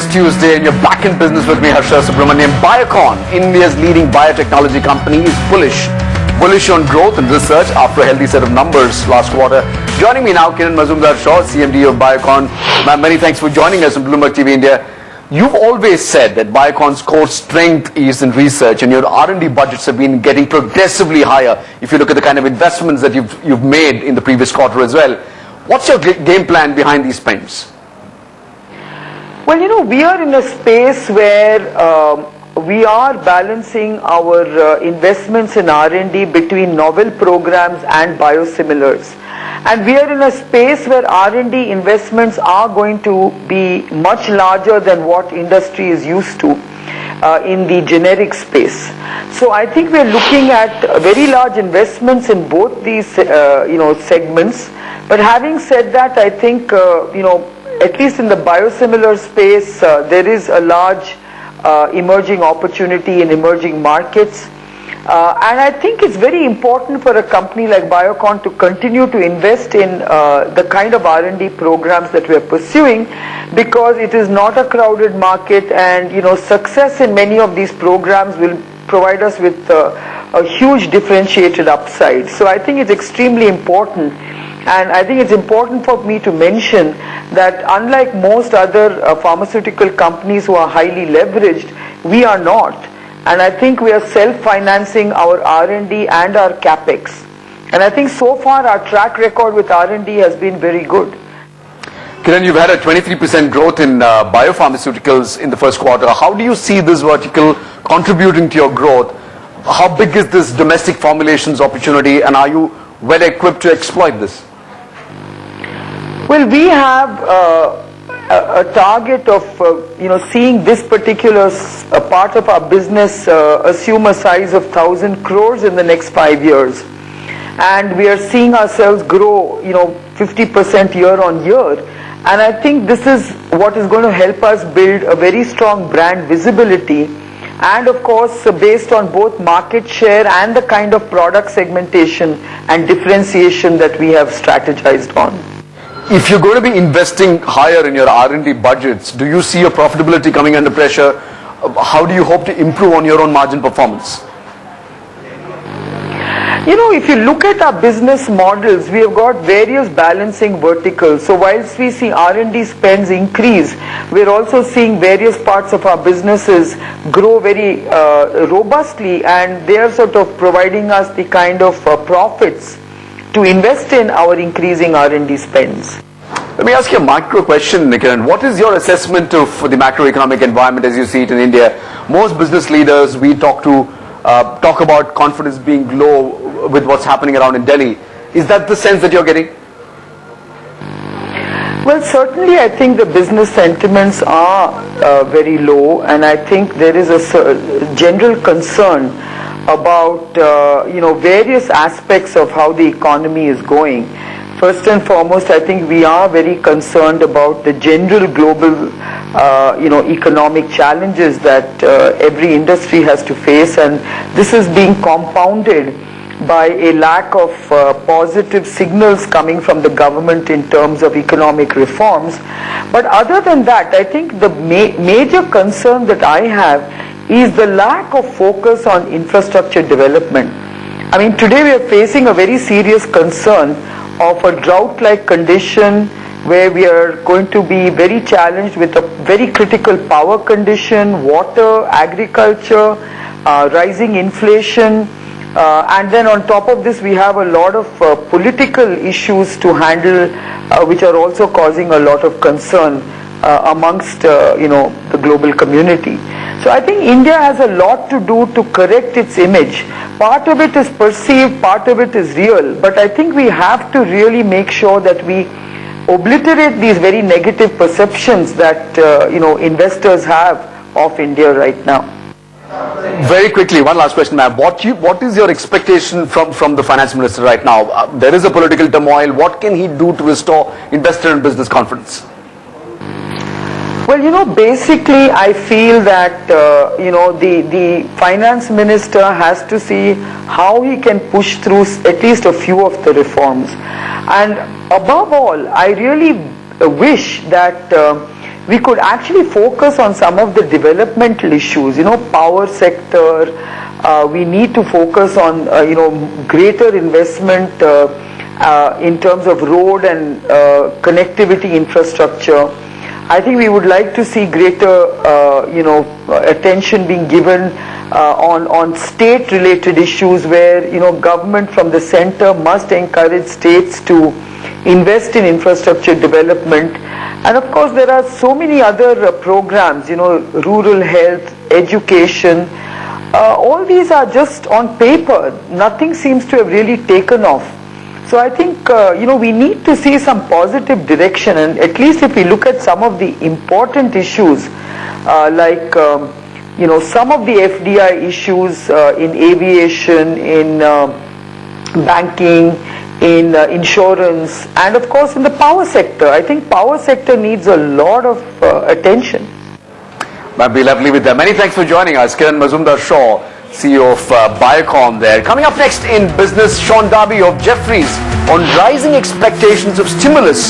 this Tuesday, and you're back in business with me, Harsha Subramanian. Biocon, India's leading biotechnology company, is bullish on growth and research after a healthy set of numbers last quarter. Joining me now, Kiran Mazumdar-Shaw, CMD of Biocon. Ma'am, many thanks for joining us on Bloomberg TV India. You've always said that Biocon's core strength is in research, and your R&D budgets have been getting progressively higher. If you look at the kind of investments that you've made in the previous quarter as well, what's your game plan behind these spends? Well, we are in a space where we are balancing our investments in R&D between novel programs and biosimilars. And we are in a space where R&D investments are going to be much larger than what industry is used to in the generic space. So I think we are looking at very large investments in both these segments. But having said that, I think at least in the biosimilar space, there is a large emerging opportunity in emerging markets. And I think it's very important for a company like Biocon to continue to invest in the kind of R&D programs that we are pursuing, because it is not a crowded market, and success in many of these programs will provide us with a huge differentiated upside. So I think it's extremely important. And I think it's important for me to mention that unlike most other pharmaceutical companies who are highly leveraged, we are not. And I think we are self-financing our R&D and our CapEx. And I think so far our track record with R&D has been very good. Kiran, you've had a 23% growth in biopharmaceuticals in the first quarter. How do you see this vertical contributing to your growth? How big is this domestic formulations opportunity, and are you well equipped to exploit this? Well, we have a target of seeing this particular part of our business assume a size of 1,000 crores in the next 5 years, and we are seeing ourselves grow 50% year on year. And I think this is what is going to help us build a very strong brand visibility, and of course based on both market share and the kind of product segmentation and differentiation that we have strategized on. If you're going to be investing higher in your R&D budgets, do you see your profitability coming under pressure? How do you hope to improve on your own margin performance? If you look at our business models, we have got various balancing verticals. So whilst we see R&D spends increase, we're also seeing various parts of our businesses grow very robustly, and they are sort of providing us the kind of profits to invest in our increasing R&D spends. Let me ask you a macro question, Kiran. What is your assessment of the macroeconomic environment as you see it in India? Most business leaders we talk to talk about confidence being low with what's happening around in Delhi. Is that the sense that you're getting? Well, certainly I think the business sentiments are very low, and I think there is a general concern about various aspects of how the economy is going. First and foremost, I think we are very concerned about the general global economic challenges that every industry has to face, and this is being compounded by a lack of positive signals coming from the government in terms of economic reforms. But other than that, I think the major concern that I have is the lack of focus on infrastructure development. I mean, today we are facing a very serious concern of a drought-like condition where we are going to be very challenged with a very critical power condition, water, agriculture, rising inflation, and then on top of this we have a lot of political issues to handle, which are also causing a lot of concern amongst the global community. So I think India has a lot to do to correct its image. Part of it is perceived, part of it is real, but I think we have to really make sure that we obliterate these very negative perceptions that investors have of India right now. Very quickly, one last question, ma'am. What is your expectation from the finance minister right now? There is a political turmoil. What can he do to restore investor and business confidence? Well, basically I feel that, the finance minister has to see how he can push through at least a few of the reforms. And above all, I really wish that we could actually focus on some of the developmental issues, power sector. We need to focus on, greater investment in terms of road and connectivity infrastructure. I think we would like to see greater, attention being given on state-related issues where, government from the center must encourage states to invest in infrastructure development. And of course, there are so many other programs, rural health, education. All these are just on paper. Nothing seems to have really taken off. So I think, we need to see some positive direction, and at least if we look at some of the important issues, like, some of the FDI issues in aviation, in banking, in insurance, and of course in the power sector. I think power sector needs a lot of attention. That'd be lovely with that. Many thanks for joining us. Kiran Mazumdar-Shaw, CEO of Biocon there. Coming up next in business, Sean Darby of Jefferies on rising expectations of stimulus